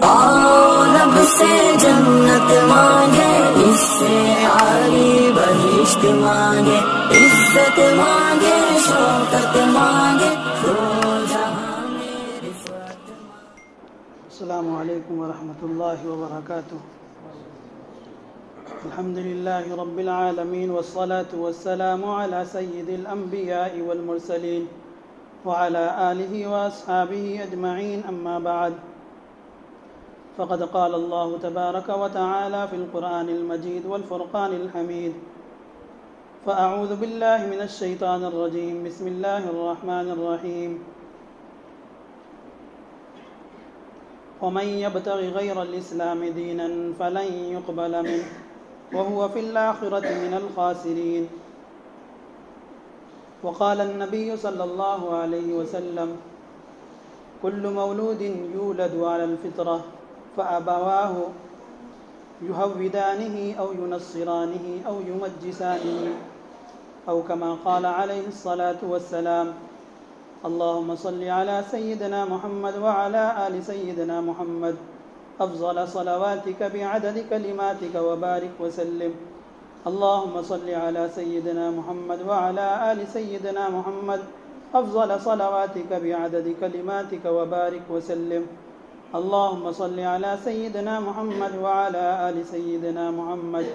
رب سے جنت مانگے، اس سے عالی بہشت مانگے، عزت مانگے، شوکت مانگے، دو جہاں میں رفعت مانگے۔ السلام علیکم ورحمۃ اللہ وبرکاتہ۔ الحمد للہ رب العالمین والصلاة والسلام علی سید الانبیاء والمرسلین وعلى آلہ واصحابہ اجمعین، اما بعد فقد قال اللہ تبارک وتعالی فی القرآن المجید والفرقان الحمید فاعوذ باللہ من الشیطان الرجیم، بسم اللہ الرحمن الرحیم۔ ومن يبتغ غير الإسلام دينا فلن يقبل منه وهو في الآخرة من الخاسرين۔ وقال النبي صلى الله عليه وسلم كل مولود يولد على الفطرة فأبواه يهودانه أو ينصرانه أو يمجسانه أو كما قال عليه الصلاة والسلام۔ اللهم صل على سيدنا محمد وعلى آل سيدنا محمد أفضل صلواتك بعدد كلماتك وبارك وسلم۔ اللهم صل على سيدنا محمد وعلى آل سيدنا محمد أفضل صلواتك بعدد كلماتك وبارك وسلم۔ اللهم صل على سيدنا محمد وعلى آل سيدنا محمد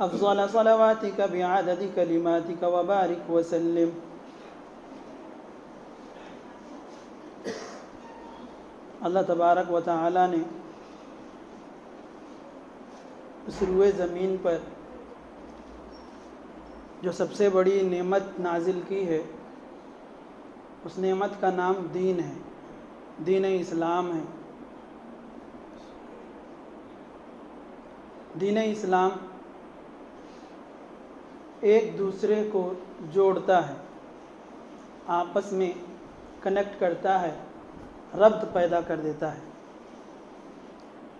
أفضل صلواتك بعدد كلماتك وبارك وسلم۔ اللہ تبارک و تعالی نے اس روئے زمین پر جو سب سے بڑی نعمت نازل کی ہے، اس نعمت کا نام دین ہے، دین اسلام ہے۔ دین اسلام ایک دوسرے کو جوڑتا ہے، آپس میں کنیکٹ کرتا ہے، ربط پیدا کر دیتا ہے۔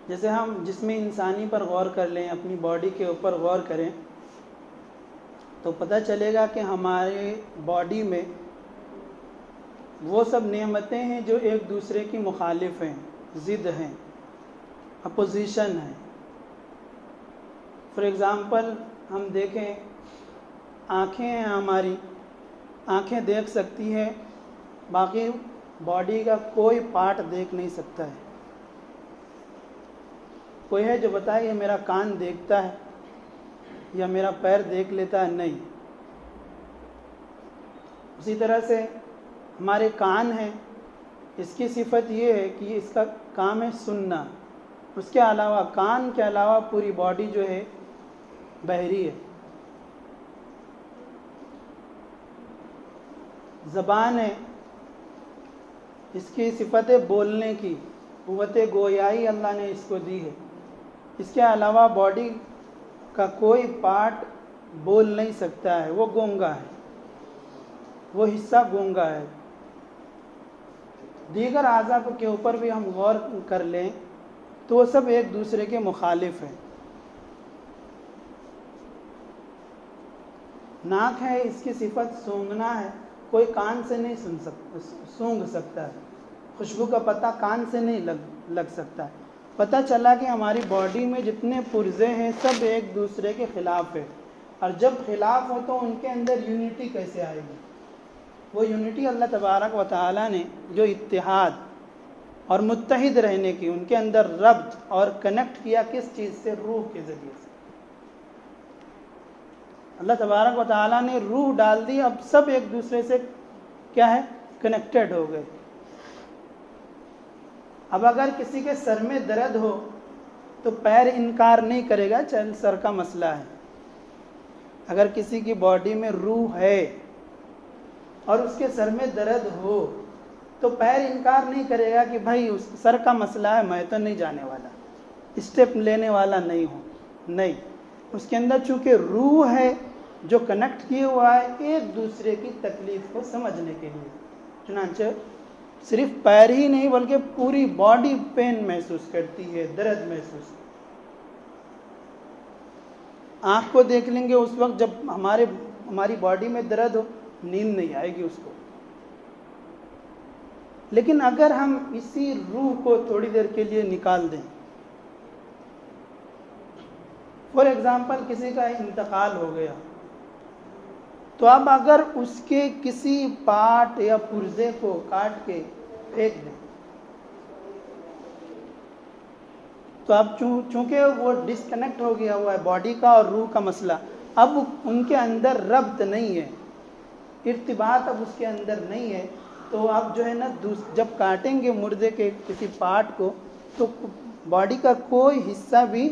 جیسے ہم جسم انسانی پر غور کر لیں، اپنی باڈی کے اوپر غور کریں تو پتہ چلے گا کہ ہمارے باڈی میں وہ سب نعمتیں ہیں جو ایک دوسرے کی مخالف ہیں، ضد ہیں، اپوزیشن ہیں۔ فار ایگزامپل ہم دیکھیں، آنکھیں ہیں ہماری، آنکھیں دیکھ سکتی ہیں، باقی باڈی کا کوئی پارٹ دیکھ نہیں سکتا ہے۔ کوئی ہے جو بتائے یہ میرا کان دیکھتا ہے یا میرا پیر دیکھ لیتا ہے؟ نہیں۔ اسی طرح سے ہمارے کان ہیں، اس کی صفت یہ ہے کہ اس کا کام ہے سننا، اس کے علاوہ، کان کے علاوہ پوری باڈی جو ہے بہری ہے۔ زبان ہے، اس کی صفت ہے بولنے کی، قوت گویائی اللہ نے اس کو دی ہے۔ اس کے علاوہ باڈی کا کوئی پارٹ بول نہیں سکتا ہے، وہ گونگا ہے، وہ حصہ گونگا ہے۔ دیگر اعضاء کے اوپر بھی ہم غور کر لیں تو وہ سب ایک دوسرے کے مخالف ہیں۔ ناک ہے، اس کی صفت سونگنا ہے، کوئی کان سے نہیں سونگ سکتا ہے، خوشبو کا پتہ کان سے نہیں لگ سکتا ہے۔ پتہ چلا کہ ہماری باڈی میں جتنے پرزے ہیں سب ایک دوسرے کے خلاف ہے، اور جب خلاف ہو تو ان کے اندر یونٹی کیسے آئے گی؟ وہ یونٹی اللہ تبارک و تعالی نے جو اتحاد اور متحد رہنے کی ان کے اندر ربط اور کنیکٹ کیا، کس چیز سے؟ روح کے ذریعے سے۔ اللہ تبارک و تعالیٰ نے روح ڈال دی، اب سب ایک دوسرے سے کیا ہے؟ کنیکٹڈ ہو گئے۔ اب اگر کسی کے سر میں درد ہو تو پیر انکار نہیں کرے گا، چل سر کا مسئلہ ہے۔ اگر کسی کی باڈی میں روح ہے اور اس کے سر میں درد ہو تو پیر انکار نہیں کرے گا کہ بھائی اس سر کا مسئلہ ہے، میں تو نہیں جانے والا، اسٹیپ لینے والا نہیں ہوں۔ نہیں، اس کے اندر چونکہ روح ہے جو کنیکٹ کیے ہوا ہے ایک دوسرے کی تکلیف کو سمجھنے کے لیے، چنانچہ صرف پیر ہی نہیں بلکہ پوری باڈی پین محسوس کرتی ہے، درد محسوس۔ آنکھ کو دیکھ لیں گے اس وقت جب ہماری باڈی میں درد ہو، نیند نہیں آئے گی اس کو۔ لیکن اگر ہم اسی روح کو تھوڑی دیر کے لیے نکال دیں، فار ایگزامپل کسی کا انتقال ہو گیا، تو اب اگر اس کے کسی پارٹ یا پرزے کو کاٹ کے پھینک دیں تو اب چونکہ وہ ڈسکنیکٹ ہو گیا ہوا ہے باڈی کا اور روح کا مسئلہ، اب ان کے اندر ربط نہیں ہے، ارتباط اب اس کے اندر نہیں ہے، تو اب جو ہے نا جب کاٹیں گے مردے کے کسی پارٹ کو تو باڈی کا کوئی حصہ بھی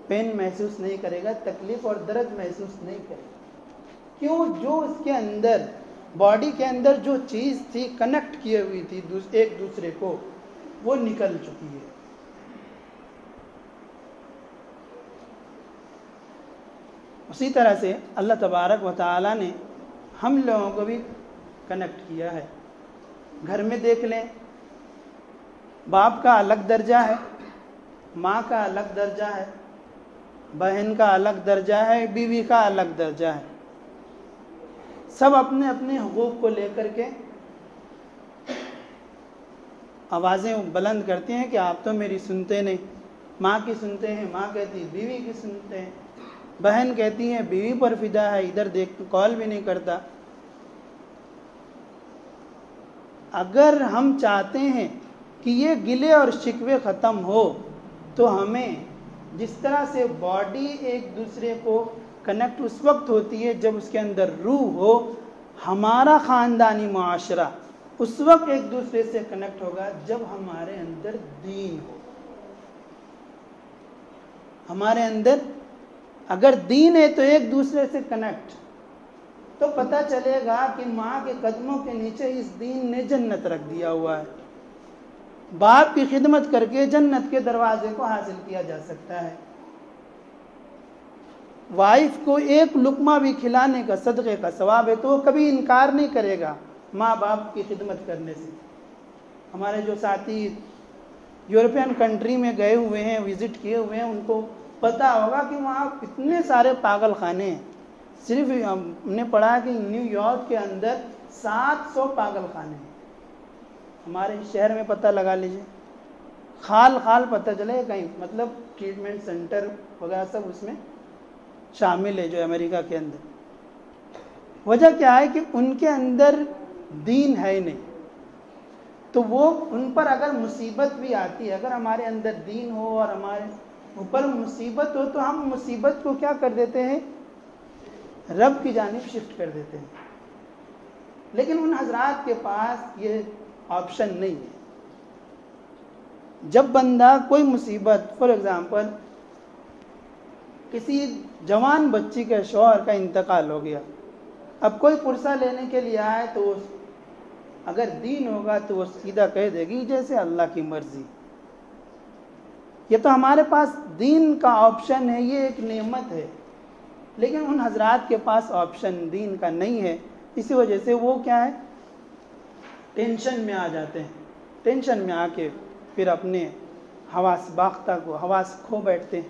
پین محسوس نہیں کرے گا، تکلیف اور درد محسوس نہیں کرے گا۔ کیوں؟ جو اس کے اندر باڈی کے اندر جو چیز تھی کنیکٹ کیے ہوئی تھی ایک دوسرے کو، وہ نکل چکی ہے۔ اسی طرح سے اللہ تبارک و تعالیٰ نے ہم لوگوں کو بھی کنیکٹ کیا ہے۔ گھر میں دیکھ لیں، باپ کا الگ درجہ ہے، ماں کا الگ درجہ ہے، بہن کا الگ درجہ ہے، بیوی کا الگ درجہ ہے، سب اپنے اپنے حقوق کو لے کر کے آوازیں بلند کرتے ہیں کہ آپ تو میری سنتے نہیں۔ ماں کی سنتے ہیں، ماں کہتی ہے بیوی کی سنتے ہیں، بہن کہتی ہے بیوی پر فدا ہے، ادھر دیکھ کال بھی نہیں کرتا۔ اگر ہم چاہتے ہیں کہ یہ گلے اور شکوے ختم ہو تو ہمیں جس طرح سے باڈی ایک دوسرے کو کنیکٹ اس وقت ہوتی ہے جب اس کے اندر روح ہو، ہمارا خاندانی معاشرہ اس وقت ایک دوسرے سے کنیکٹ ہوگا جب ہمارے اندر دین ہو۔ ہمارے اندر اگر دین ہے تو ایک دوسرے سے کنیکٹ، تو پتہ چلے گا کہ ماں کے قدموں کے نیچے اس دین نے جنت رکھ دیا ہوا ہے، باپ کی خدمت کر کے جنت کے دروازے کو حاصل کیا جا سکتا ہے، وائف کو ایک لقمہ بھی کھلانے کا صدقے کا ثواب ہے تو وہ کبھی انکار نہیں کرے گا ماں باپ کی خدمت کرنے سے۔ ہمارے جو ساتھی یورپین کنٹری میں گئے ہوئے ہیں، وزٹ کیے ہوئے ہیں، ان کو پتہ ہوگا کہ وہاں اتنے سارے پاگل خانے ہیں۔ صرف ہم نے پڑھا کہ نیو یارک کے اندر 700 پاگل خانے ہیں۔ ہمارے شہر میں پتہ لگا لیجئے، خال پتہ چلے کہیں، مطلب ٹریٹمنٹ سینٹر وغیرہ سب اس میں شامل ہے جو امریکہ کے اندر۔ وجہ کیا ہے کہ ان کے اندر دین ہے نہیں، تو وہ ان پر اگر مصیبت بھی آتی ہے، اگر ہمارے اندر دین ہو اور ہمارے اوپر مصیبت ہو تو ہم مصیبت کو کیا کر دیتے ہیں؟ رب کی جانب شفٹ کر دیتے ہیں۔ لیکن ان حضرات کے پاس یہ آپشن نہیں ہے۔ جب بندہ کوئی مصیبت، فار ایگزامپل کسی جوان بچی کے شوہر کا انتقال ہو گیا، اب کوئی پرسہ لینے کے لیے آئے تو اگر دین ہوگا تو وہ سیدھا کہہ دے گی جیسے اللہ کی مرضی۔ یہ تو ہمارے پاس دین کا آپشن ہے، یہ ایک نعمت ہے، لیکن ان حضرات کے پاس آپشن دین کا نہیں ہے، اسی وجہ سے وہ کیا ہے؟ ٹینشن میں آ جاتے ہیں، ٹینشن میں آ کے پھر اپنے حواس باختہ کو حواس کھو بیٹھتے ہیں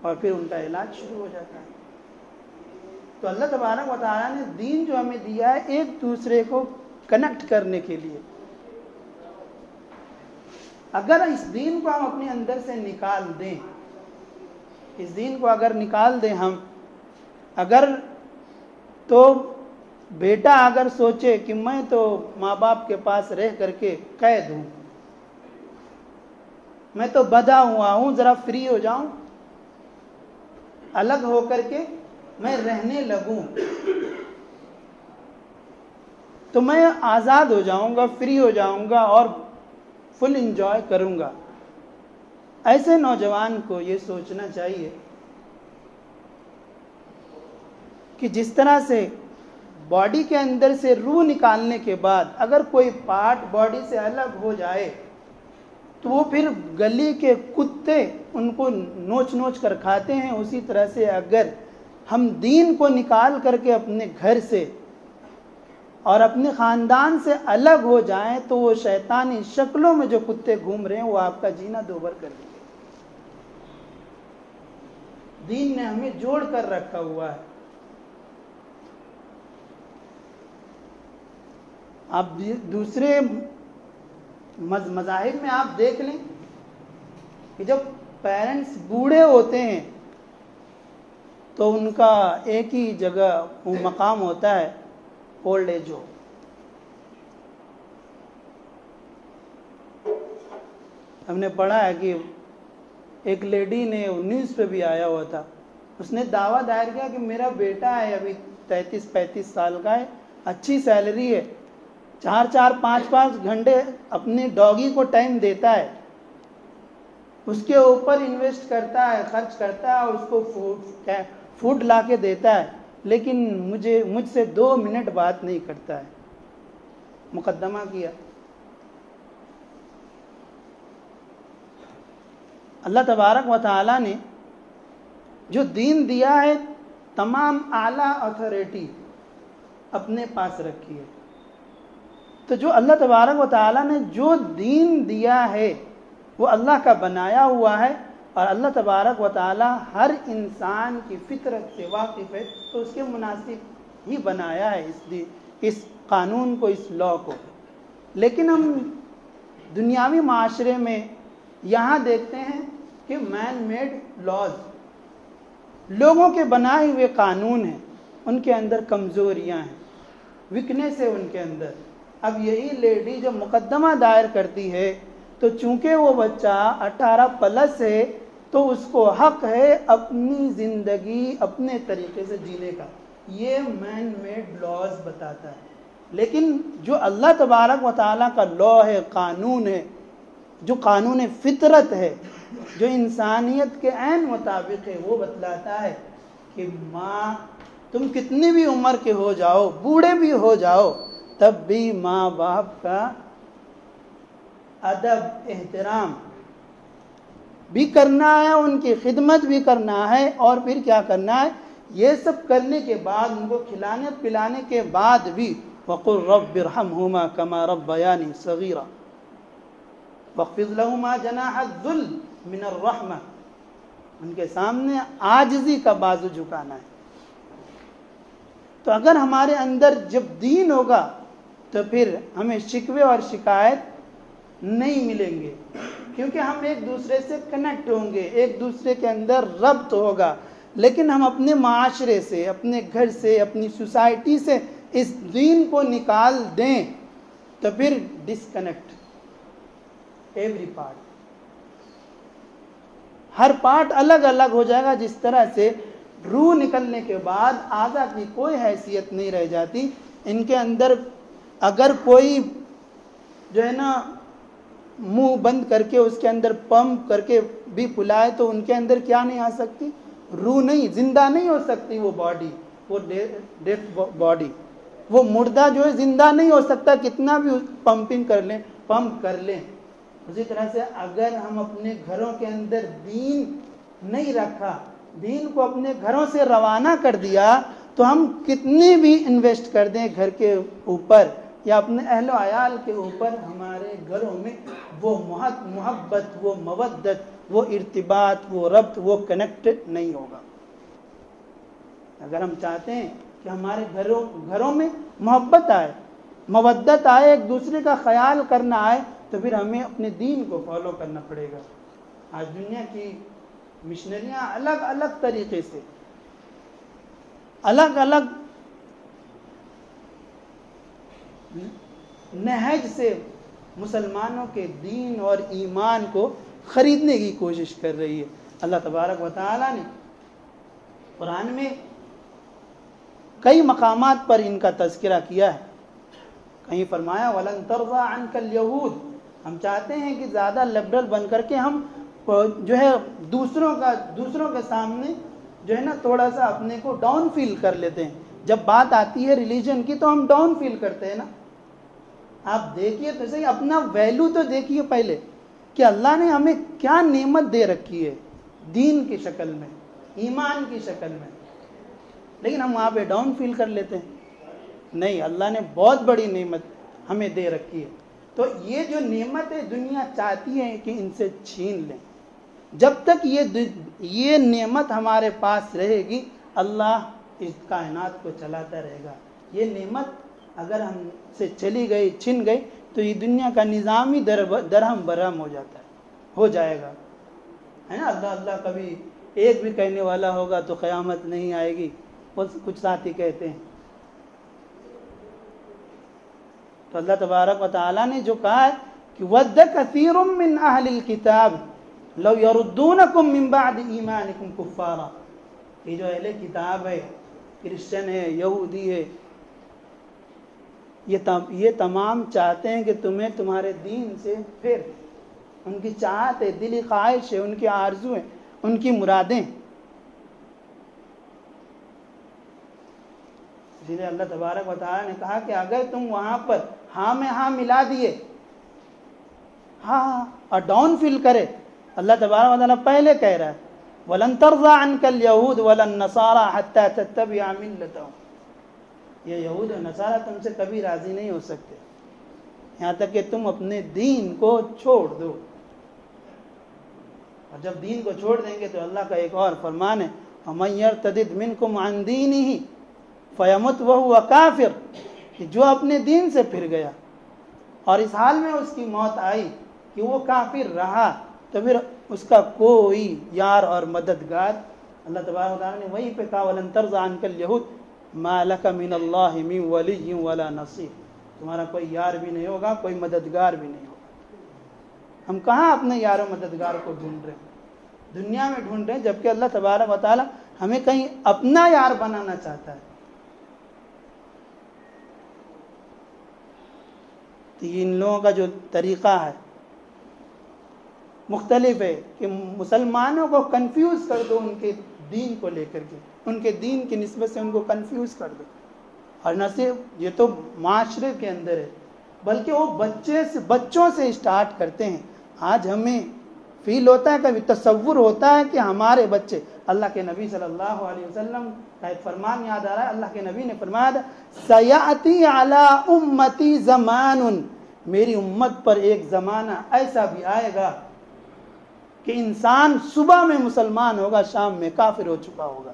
اور پھر ان کا علاج شروع ہو جاتا ہے۔ تو اللہ تبارک و تعالیٰ نے دین جو ہمیں دیا ہے ایک دوسرے کو کنیکٹ کرنے کے لیے، اگر اس دین کو ہم اپنے اندر سے نکال دیں، اس دین کو اگر نکال دیں ہم، اگر تو بیٹا اگر سوچے کہ میں تو ماں باپ کے پاس رہ کر کے قید ہوں، میں تو بدھا ہوا ہوں، ذرا فری ہو جاؤں، الگ ہو کر کے میں رہنے لگوں تو میں آزاد ہو جاؤں گا، فری ہو جاؤں گا اور فل انجوائے کروں گا۔ ایسے نوجوان کو یہ سوچنا چاہیے کہ جس طرح سے باڈی کے اندر سے روح نکالنے کے بعد اگر کوئی پارٹ باڈی سے الگ ہو جائے تو وہ پھر گلی کے کتے ان کو نوچ نوچ کر کھاتے ہیں، اسی طرح سے اگر ہم دین کو نکال کر کے اپنے گھر سے اور اپنے خاندان سے الگ ہو جائیں تو وہ شیطانی شکلوں میں جو کتے گھوم رہے ہیں وہ آپ کا جینا دوبر کر دیں گے۔ دین نے ہمیں جوڑ کر رکھا ہوا ہے۔ آپ دوسرے مذاہب میں آپ دیکھ لیں کہ جب پیرنٹس بوڑھے ہوتے ہیں تو ان کا ایک ہی جگہ وہ مقام ہوتا ہے اولڈ ایج ہو. ہم نے پڑھا ہے کہ ایک لیڈی نے نیوز پہ بھی آیا ہوا تھا, اس نے دعویٰ دائر کیا کہ میرا بیٹا ہے ابھی 33-35 سال کا ہے, اچھی سیلری ہے, 4-5 گھنٹے اپنے ڈاگی کو ٹائم دیتا ہے, اس کے اوپر انویسٹ کرتا ہے, خرچ کرتا ہے اور اس کو فوڈ لا کے دیتا ہے, لیکن مجھ سے 2 منٹ بات نہیں کرتا ہے. مقدمہ کیا. اللہ تبارک و تعالیٰ نے جو دین دیا ہے تمام اعلیٰ اتھارٹی اپنے پاس رکھی ہے. تو جو اللہ تبارک و تعالیٰ نے جو دین دیا ہے وہ اللہ کا بنایا ہوا ہے, اور اللہ تبارک و تعالیٰ ہر انسان کی فطرت سے واقف ہے, تو اس کے مناسب ہی بنایا ہے اس قانون کو, اس لا کو. لیکن ہم دنیاوی معاشرے میں یہاں دیکھتے ہیں کہ مین میڈ لاز, لوگوں کے بنائے ہوئے قانون ہیں, ان کے اندر کمزوریاں ہیں, ویکنیس ہے ان کے اندر. اب یہی لیڈی جب مقدمہ دائر کرتی ہے تو چونکہ وہ بچہ 18+ ہے تو اس کو حق ہے اپنی زندگی اپنے طریقے سے جینے کا. یہ مین میڈ لاز بتاتا ہے. لیکن جو اللہ تبارک و تعالیٰ کا لا ہے, قانون ہے, جو قانون فطرت ہے, جو انسانیت کے عین مطابق ہے, وہ بتلاتا ہے کہ ماں تم کتنی بھی عمر کے ہو جاؤ, بوڑھے بھی ہو جاؤ, تب بھی ماں باپ کا ادب احترام بھی کرنا ہے, ان کی خدمت بھی کرنا ہے, اور پھر کیا کرنا ہے, یہ سب کرنے کے بعد ان کو کھلانے پلانے کے بعد بھی وَقُلْ رَبِّ ارْحَمْهُمَا كَمَا رَبَّيَانِي صَغِيرًا وَاخْفِضْ لَهُمَا جَنَاحَ الذُّلِّ مِنَ الرَّحْمَةِ, ان کے سامنے عاجزی کا بازو جھکانا ہے. تو اگر ہمارے اندر جب دین ہوگا تو پھر ہمیں شکوے اور شکایت نہیں ملیں گے, کیونکہ ہم ایک دوسرے سے کنیکٹ ہوں گے, ایک دوسرے کے اندر ربط ہوگا. لیکن ہم اپنے معاشرے سے, اپنے گھر سے, اپنی سوسائٹی سے اس دین کو نکال دیں تو پھر ڈسکنیکٹ ایوری پارٹ, ہر پارٹ الگ الگ ہو جائے گا. جس طرح سے روح نکلنے کے بعد اعضا کی کوئی حیثیت نہیں رہ جاتی. ان کے اندر اگر کوئی جو ہے نا منہ بند کر کے اس کے اندر پمپ کر کے بھی پلائے تو ان کے اندر کیا نہیں آ سکتی, روح نہیں, زندہ نہیں ہو سکتی وہ باڈی, وہ ڈیتھ باڈی, وہ مردہ جو ہے زندہ نہیں ہو سکتا کتنا بھی پمپنگ کر لیں, پمپ کر لیں. اسی طرح سے اگر ہم اپنے گھروں کے اندر دین نہیں رکھا, دین کو اپنے گھروں سے روانہ کر دیا, تو ہم کتنی بھی انویسٹ کر دیں گھر کے اوپر یا اپنے اہل و عیال کے اوپر, ہمارے گھروں میں وہ محبت, وہ مودت, وہ ارتباط, وہ ربط, وہ کنیکٹڈ نہیں ہوگا. اگر ہم چاہتے ہیں کہ ہمارے گھروں میں محبت آئے, مودت آئے, ایک دوسرے کا خیال کرنا آئے, تو پھر ہمیں اپنے دین کو فالو کرنا پڑے گا. آج دنیا کی مشنریاں الگ الگ طریقے سے, الگ الگ نہج سے مسلمانوں کے دین اور ایمان کو خریدنے کی کوشش کر رہی ہے. اللہ تبارک و تعالیٰ نے قرآن میں کئی مقامات پر ان کا تذکرہ کیا ہے. کہیں فرمایا وَلَن تَرْضَىٰ عَنْكَ الْيَهُودُ, ہم چاہتے ہیں کہ زیادہ لبرل بن کر کے ہم جو ہے دوسروں کے سامنے جو ہے نا تھوڑا سا اپنے کو ڈاؤن فیل کر لیتے ہیں. جب بات آتی ہے ریلیجن کی تو ہم ڈاؤن فیل کرتے ہیں نا. آپ دیکھیے تو صحیح, اپنا ویلو تو دیکھیے پہلے کہ اللہ نے ہمیں کیا نعمت دے رکھی ہے دین کی شکل میں, ایمان کی شکل میں, لیکن ہم وہاں پہ ڈاؤن فیل کر لیتے ہیں. نہیں, اللہ نے بہت بڑی نعمت ہمیں دے رکھی ہے. تو یہ جو نعمت ہے دنیا چاہتی ہے کہ ان سے چھین لیں. جب تک یہ نعمت ہمارے پاس رہے گی اللہ اس کائنات کو چلاتا رہے گا. یہ نعمت اگر ہم سے چلی گئی, چھن گئی, تو یہ دنیا کا نظام ہی درہم برہم ہو جاتا ہے، ہو جائے گا، ہے نا۔ اللہ اللہ کبھی ایک بھی کہنے والا ہوگا تو قیامت نہیں آئے گی، وہ کچھ ساتھی کہتے ہیں۔ تو اللہ تبارک و تعالیٰ نے جو کہا ہے کہ وَدَّ كَثِيرٌ مِّنْ أَهْلِ الْكِتَابِ لَوْ يَرُدُّونَكُمْ مِّن بَعْدِ إِيمَانِكُمْ كُفَّارًا، یہ جو اہل کتاب ہے، کرسچن ہے، یہودی ہے، یہ تمام چاہتے ہیں کہ تمہیں تمہارے دین سے پھر، ان کی چاہت ہے، دلی خواہش ہے، ان کی آرزو ہے، ان کی مرادیں۔ اسی لیے اللہ تبارک و تعالیٰ نے کہا کہ اگر تم وہاں پر ہاں میں ہاں ملا دیے، ہاں اور ڈاؤن فل کرے، اللہ تبارک و تعالیٰ پہلے کہہ رہا ہے وَلَن تَرْضَىٰ عَنْكَ الْيَهُودُ وَلَا النَّصَارَىٰ حَتَّىٰ تَتَّبِعَ مِلَّتَهُمْ، یہ یہود و نصارہ تم سے کبھی راضی نہیں ہو سکتے یہاں تک کہ تم اپنے دین کو چھوڑ دو۔ اور جب دین کو چھوڑ دیں گے تو اللہ کا ایک اور فرمان ہے وَمَن يَرْتَدِدْ مِنْكُمْ عَنْ دِينِهِ فَيَمُتْ وَهُوَ كَافِرٌ، کہ جو اپنے دین سے پھر گیا اور اس حال میں اس کی موت آئی کہ وہ کافر رہا، تو پھر اس کا کوئی یار اور مددگار، اللہ تبارک و تعالیٰ نے وہیں پہ کہا وَلَن تَرْضَىٰ عَنْكَ الْيَهُودُ مَا لَكَ مِنَ اللَّهِ مِن وَلِيٍّ وَلَا نَصِيرٍ، تمہارا کوئی یار بھی نہیں ہوگا، کوئی مددگار بھی نہیں ہوگا۔ ہم کہاں اپنے یار و مددگار کو ڈھونڈ رہے ہیں؟ دنیا میں ڈھونڈ رہے ہیں، جبکہ اللہ تبارک و تعالیٰ ہمیں کہیں اپنا یار بنانا چاہتا ہے۔ تو ان لوگوں کا جو طریقہ ہے مختلف ہے کہ مسلمانوں کو کنفیوز کر دو ان کے دین کو لے کر کے، ان کے دین کی نسبت سے ان کو کنفیوز کر دو۔ اور نہ صرف یہ تو معاشرے کے اندر ہے، بلکہ وہ بچوں سے اسٹارٹ کرتے ہیں۔ آج ہمیں فیل ہوتا ہے، کبھی تصور ہوتا ہے کہ ہمارے بچے، اللہ کے نبی صلی اللہ علیہ وسلم کا ایک فرمان یاد آ رہا ہے، اللہ کے نبی نے فرمایا تھا سَيَأْتِي عَلَىٰ أُمَّتِي زَمَانٌ، میری امت پر ایک زمانہ ایسا بھی آئے گا کہ انسان صبح میں مسلمان ہوگا، شام میں کافر ہو چکا ہوگا۔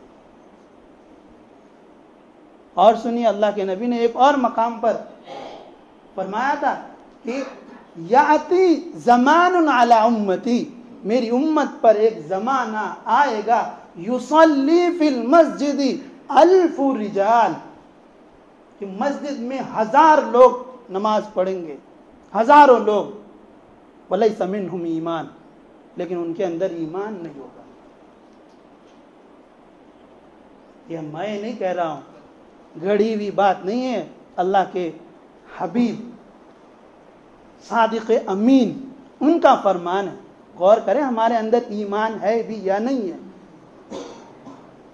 اور سنیے اللہ کے نبی نے ایک اور مقام پر فرمایا تھا کہ یاتی زمان علی امتی، میری امت پر ایک زمانہ آئے گا یصلی فی المسجد 1000 رجال، کہ مسجد میں 1000 لوگ نماز پڑھیں گے، ہزاروں لوگ، ولیس منہم ایمان، لیکن ان کے اندر ایمان نہیں ہوگا۔ یہ میں نہیں کہہ رہا ہوں، گھڑی ہوئی بات نہیں ہے، اللہ کے حبیب صادق امین ان کا فرمان ہے۔ غور کریں ہمارے اندر ایمان ہے بھی یا نہیں ہے،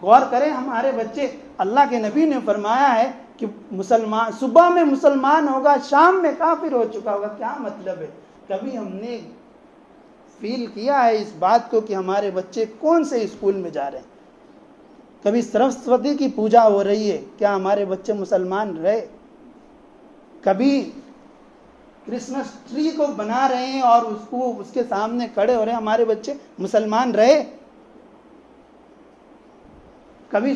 غور کریں ہمارے بچے، اللہ کے نبی نے فرمایا ہے کہ مسلمان صبح میں مسلمان ہوگا، شام میں کافر ہو چکا ہوگا۔ کیا مطلب ہے؟ کبھی ہم نے فیل کیا ہے اس بات کو کہ ہمارے بچے کون سے اسکول میں جا رہے ہیں؟ کبھی سرسوتی کی پوجا ہو رہی ہے، کیا ہمارے بچے مسلمان رہے؟ کبھی کرسمس ٹری کو بنا رہے ہیں اور اس کے سامنے کھڑے ہو رہے ہیں، ہمارے بچے مسلمان رہے؟ کبھی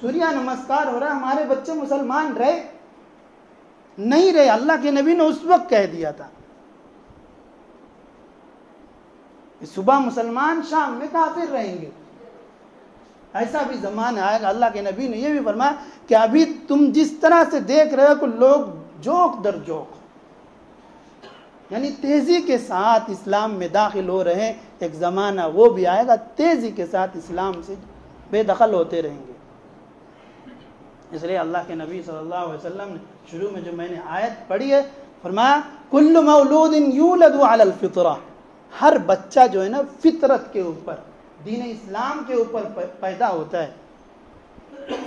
سوریہ نمسکار ہو رہا ہے، ہمارے بچے مسلمان رہے؟ نہیں رہے۔ اللہ کے نبی نے اس وقت کہہ دیا تھا صبح مسلمان، شام میں کافر رہیں گے۔ ایسا بھی زمانہ آئے گا۔ اللہ کے نبی نے یہ بھی فرمایا کہ ابھی تم جس طرح سے دیکھ رہے ہو کہ لوگ جوک در جوک، یعنی تیزی کے ساتھ اسلام میں داخل ہو رہے ہیں، ایک زمانہ وہ بھی آئے گا تیزی کے ساتھ اسلام سے بے دخل ہوتے رہیں گے۔ اس لیے اللہ کے نبی صلی اللہ علیہ وسلم نے شروع میں جو میں نے آیت پڑھی ہے، فرمایا کل مولود یولد علی الفطرہ، ہر بچہ جو ہے نا فطرت کے اوپر، دین اسلام کے اوپر پیدا ہوتا ہے۔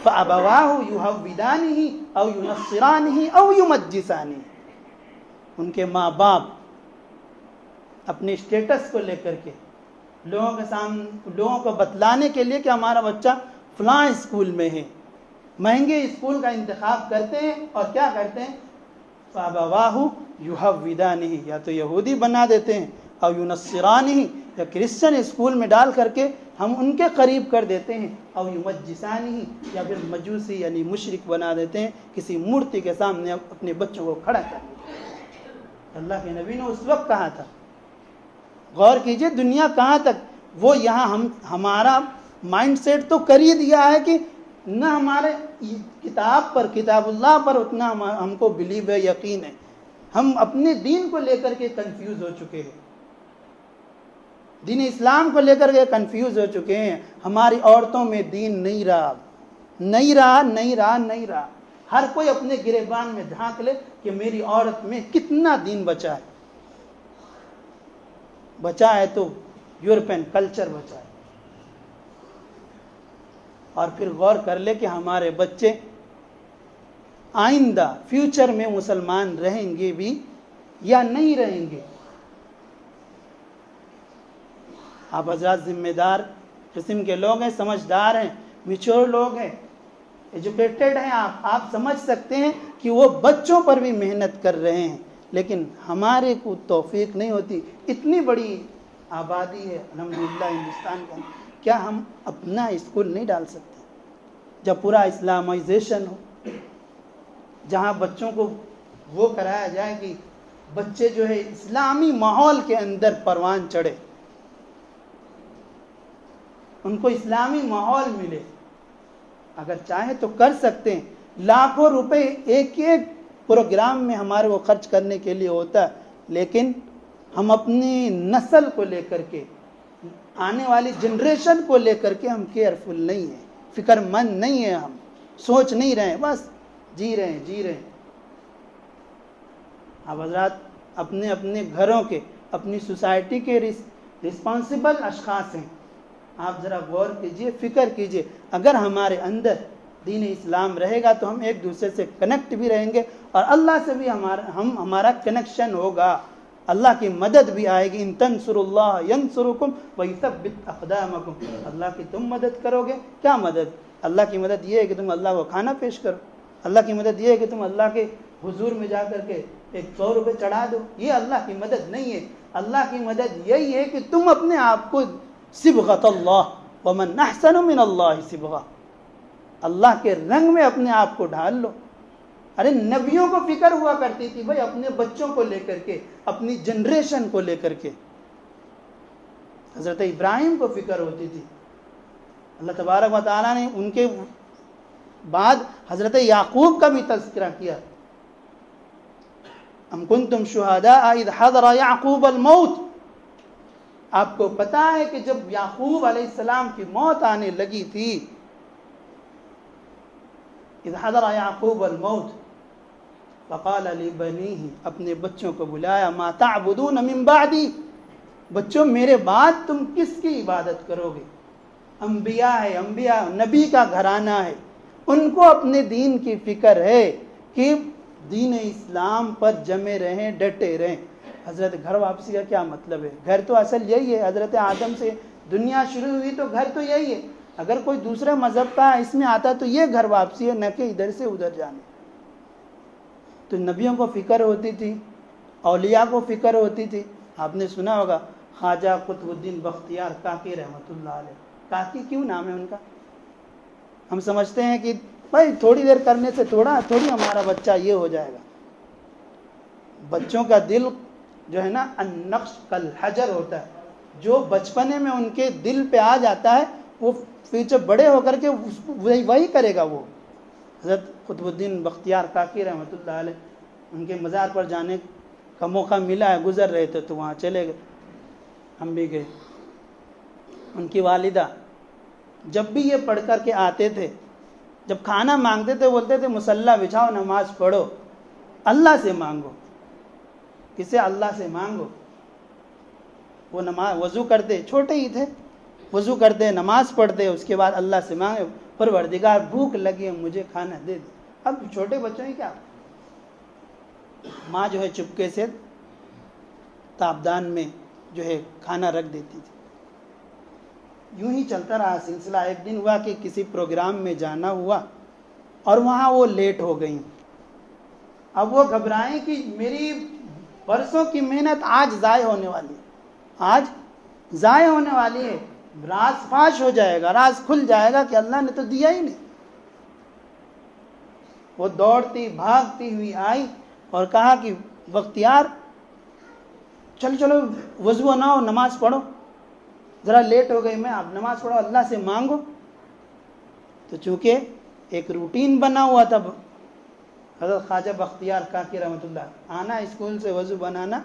فَأَبَوَاهُ يُهَوِّدَانِهِ أَوْ يُنَصِّرَانِهِ أَوْ يُمَجِّسَانِهِ، ان کے ماں باپ اپنے اسٹیٹس کو لے کر کے لوگوں کے سامنے، لوگوں کو بتلانے کے لیے کہ ہمارا بچہ فلاں اسکول میں ہے، مہنگے اسکول کا انتخاب کرتے ہیں اور کیا کرتے ہیں؟ فَأَبَوَاهُ يُهَوِّدَانِهِ، یا تو یہودی بنا دیتے ہیں، او یونصرانہ، یا کرسچن اسکول میں ڈال کر کے ہم ان کے قریب کر دیتے ہیں، او یمجسانہ، یا پھر مجوسی یعنی مشرک بنا دیتے ہیں، کسی مورتی کے سامنے اپنے بچوں کو کھڑا کر۔ اللہ کے نبی نے اس وقت کہا تھا. غور کیجئے دنیا کہاں تک وہ یہاں ہمارا مائنڈ سیٹ تو کر ہی دیا ہے کہ نہ ہمارے کتاب پر کتاب اللہ پر اتنا ہم کو بلیو ہے, یقین ہے. ہم اپنے دین کو لے کر کے کنفیوز ہو چکے ہیں, دین اسلام کو لے کر کے کنفیوز ہو چکے ہیں. ہماری عورتوں میں دین نہیں رہا, نہیں رہا, نہیں رہا, نہیں رہا. ہر کوئی اپنے گریبان میں جھانک لے کہ میری عورت میں کتنا دین بچا ہے. بچا ہے تو یورپین کلچر بچا ہے. اور پھر غور کر لے کہ ہمارے بچے آئندہ فیوچر میں مسلمان رہیں گے بھی یا نہیں رہیں گے. آپ حضرات ذمہ دار قسم کے لوگ ہیں, سمجھدار ہیں, میچور لوگ ہیں, ایجوکیٹڈ ہیں. آپ سمجھ سکتے ہیں کہ وہ بچوں پر بھی محنت کر رہے ہیں, لیکن ہمارے کو توفیق نہیں ہوتی. اتنی بڑی آبادی ہے الحمدللہ ہندوستان کا, کیا ہم اپنا اسکول نہیں ڈال سکتے جب پورا اسلامائزیشن ہو, جہاں بچوں کو وہ کرایا جائے کہ بچے جو ہے اسلامی ماحول کے اندر پروان چڑھے, ان کو اسلامی ماحول ملے. اگر چاہیں تو کر سکتے ہیں. لاکھوں روپے ایک ایک پروگرام میں ہمارے کو خرچ کرنے کے لیے ہوتا ہے, لیکن ہم اپنی نسل کو لے کر کے, آنے والی جنریشن کو لے کر کے ہم کیئرفل نہیں ہیں, فکر مند نہیں ہیں, ہم سوچ نہیں رہے ہیں, بس جی رہے ہیں. آپ حضرات اپنے اپنے گھروں کے, اپنی سوسائٹی کے رسپانسبل اشخاص ہیں. آپ ذرا غور کیجئے, فکر کیجئے. اگر ہمارے اندر دین اسلام رہے گا تو ہم ایک دوسرے سے کنیکٹ بھی رہیں گے, اور اللہ سے بھی ہمارا کنیکشن ہوگا. اللہ کی مدد بھی آئے گی. ان تنصروا اللہ ینصرکم ویثبت اقدامکم. اللہ کی تم مدد کرو گے. کیا مدد؟ اللہ کی مدد یہ ہے کہ تم اللہ کو کھانا پیش کرو. اللہ کی مدد یہ ہے کہ تم اللہ کے حضور میں جا کر کے 100 روپے چڑھا دو. یہ اللہ کی مدد نہیں ہے. اللہ کی مدد یہی ہے کہ تم اپنے آپ کو صبغۃ اللہ ومن احسن من اللہ صبغہ, اللہ کے رنگ میں اپنے آپ کو ڈھال لو. ارے نبیوں کو فکر ہوا کرتی تھی بھائی, اپنے بچوں کو لے کر کے, اپنی جنریشن کو لے کر کے. حضرت ابراہیم کو فکر ہوتی تھی. اللہ تبارک و تعالیٰ نے ان کے بعد حضرت یعقوب کا بھی تذکرہ کیا. ام کنتم شہداء اذ حضر یعقوب الموت. آپ کو پتا ہے کہ جب یعقوب علیہ السلام کی موت آنے لگی تھی, اذ حضر یعقوب الموت فقال لبنیہ, اپنے بچوں کو بلایا, ما تعبدون من بعدی, بچوں میرے بعد تم کس کی عبادت کرو گے؟ انبیاء ہے, انبیاء نبی کا گھرانہ ہے, ان کو اپنے دین کی فکر ہے کہ دین اسلام پر جمے رہیں, ڈٹے رہیں. حضرت گھر واپسی کا کیا مطلب ہے؟ گھر تو اصل یہی ہے. حضرت آدم سے دنیا شروع ہوئی تو گھر تو یہی ہے. اگر کوئی دوسرے مذہب کا اس میں آتا تو یہ گھر واپسی ہے, نہ کہ ادھر سے ادھر جانے. تو نبیوں کو فکر ہوتی تھی, اولیاء کو فکر ہوتی تھی. آپ نے سنا ہوگا خواجہ قطب الدین بختیار کاکی رحمۃ اللہ علیہ. کاکی کیوں نام ہے ان کا؟ ہم سمجھتے ہیں کہ بھائی تھوڑی دیر کرنے سے تھوڑی ہمارا بچہ یہ ہو جائے گا. بچوں کا دل جو ہے نا النقش کالحجر ہوتا ہے. جو بچپنے میں ان کے دل پہ آ جاتا ہے وہ فیوچر بڑے ہو کر کے وہی کرے گا. وہ حضرت قطب الدین بختیار کاکی رحمۃ اللہ علیہ, ان کے مزار پر جانے کا موقع ملا ہے, گزر رہے تھے تو وہاں چلے گئے, ہم بھی گئے. ان کی والدہ جب بھی یہ پڑھ کر کے آتے تھے, جب کھانا مانگتے تھے بولتے تھے مصلی بچھاؤ, نماز پڑھو, اللہ سے مانگو. کسے؟ اللہ سے مانگو. وہ نماز وضو کرتے, چھوٹے ہی تھے, وضو کرتے, نماز پڑھتے, اس کے بعد اللہ سے مانگے پروردگار بھوک لگی ہے مجھے کھانا دے دے. اب چھوٹے بچوں ہی کیا, ماں جو ہے چپکے سے تابدان میں جو ہے کھانا رکھ دیتی تھی. یوں ہی چلتا رہا سلسلہ. ایک دن ہوا کہ کسی پروگرام میں جانا ہوا اور وہاں وہ لیٹ ہو گئیں. اب وہ گھبرائیں کہ میری برسوں کی محنت آج ضائع ہونے والی ہے, آج ضائع ہونے والی ہے. راز فاش ہو جائے گا, راز کھل جائے گا کہ اللہ نے تو دیا ہی نہیں. وہ دوڑتی بھاگتی ہوئی آئی اور کہا کہ بختیار چلو چلو وضو بناؤ نماز پڑھو, ذرا لیٹ ہو گئی میں, آپ نماز پڑھو اللہ سے مانگو. تو چونکہ ایک روٹین بنا ہوا تھا, حضرت خواجہ بختیار کاکی رحمۃ اللہ, آنا اسکول سے وضو بنانا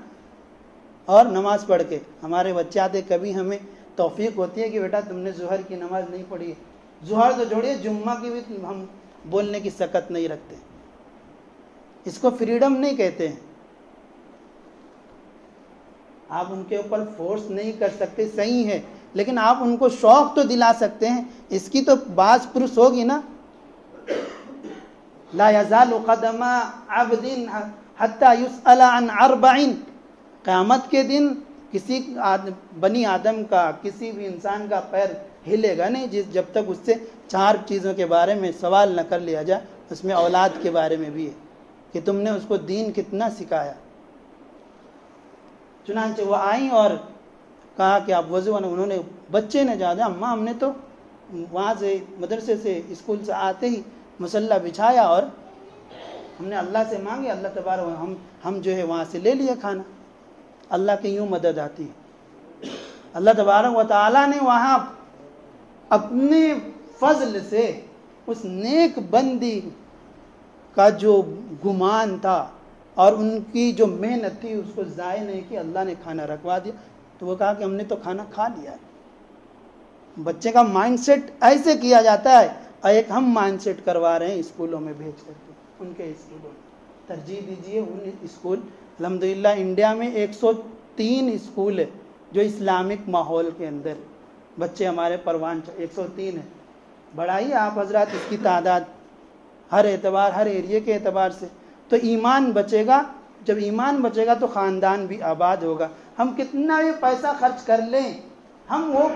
اور نماز پڑھ کے. ہمارے بچے آتے, کبھی ہمیں توفیق ہوتی ہے کہ بیٹا تم نے ظہر کی نماز نہیں پڑھی ہے, ظہر تو جوڑیے جمعہ کی بھی ہم بولنے کی سکت نہیں رکھتے, اس کو فریڈم نہیں کہتے ہیں. آپ ان کے اوپر فورس نہیں کر سکتے, صحیح ہے, لیکن آپ ان کو شوق تو دلا سکتے ہیں, اس کی تو باز پرس ہوگی نا. لا یزال قدم عبد حتی یسأل عن 40, قیامت کے دن کسی بنی آدم کا, کسی بھی انسان کا پیر ہلے گا نہیں جب تک اس سے 4 چیزوں کے بارے میں سوال نہ کر لیا جائے. اس میں اولاد کے بارے میں بھی ہے کہ تم نے اس کو دین کتنا سکھایا. چنانچہ وہ آئیں اور کہا کہ آپ وضو, انہوں نے بچے نے جا اماں ہم نے تو وہاں سے مدرسے سے اسکول سے آتے ہی مصلی بچھایا اور ہم نے اللہ سے مانگے, اللہ تبارک ہم جو ہے وہاں سے لے لیا کھانا. اللہ کی یوں مدد آتی ہے. اللہ تبارک و تعالیٰ نے وہاں اپنے فضل سے اس نیک بندی کا جو گمان تھا اور ان کی جو محنت تھی اس کو ضائع نہیں کی, اللہ نے کھانا رکھوا دیا. تو وہ کہا کہ ہم نے تو کھانا کھا لیا ہے. بچے کا مائنڈ سیٹ ایسے کیا جاتا ہے, اور ایک ہم مائنڈ سیٹ کروا رہے ہیں اسکولوں میں بھیج کر کے. ان کے اسکولوں میں ترجیح دیجیے ان اسکول. الحمدللہ انڈیا میں 103 اسکول ہے جو اسلامک ماحول کے اندر, بچے ہمارے پروان 103 ہے. بڑھائیے آپ حضرات اس کی تعداد ہر اعتبار, ہر ایریے کے اعتبار سے. تو ایمان بچے گا, جب ایمان بچے گا تو خاندان بھی آباد ہوگا. ہم کتنا بھی پیسہ خرچ کر لیں, ہم وہ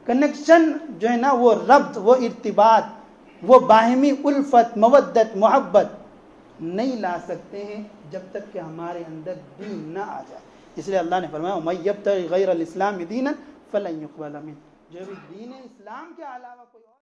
کنیکشن جو ہے نا, وہ ربط, وہ ارتباط, وہ باہمی الفت, مودت, محبت نہیں لا سکتے ہیں جب تک کہ ہمارے اندر دین نہ آ جائے. اس لیے اللہ نے فرمایا وَمَن یبتغِ غَیْرَ الْإِسْلَامِ دِینًا فَلَن یُقْبَلَ مِنْهُ, جو بھی دین اسلام کے علاوہ کوئی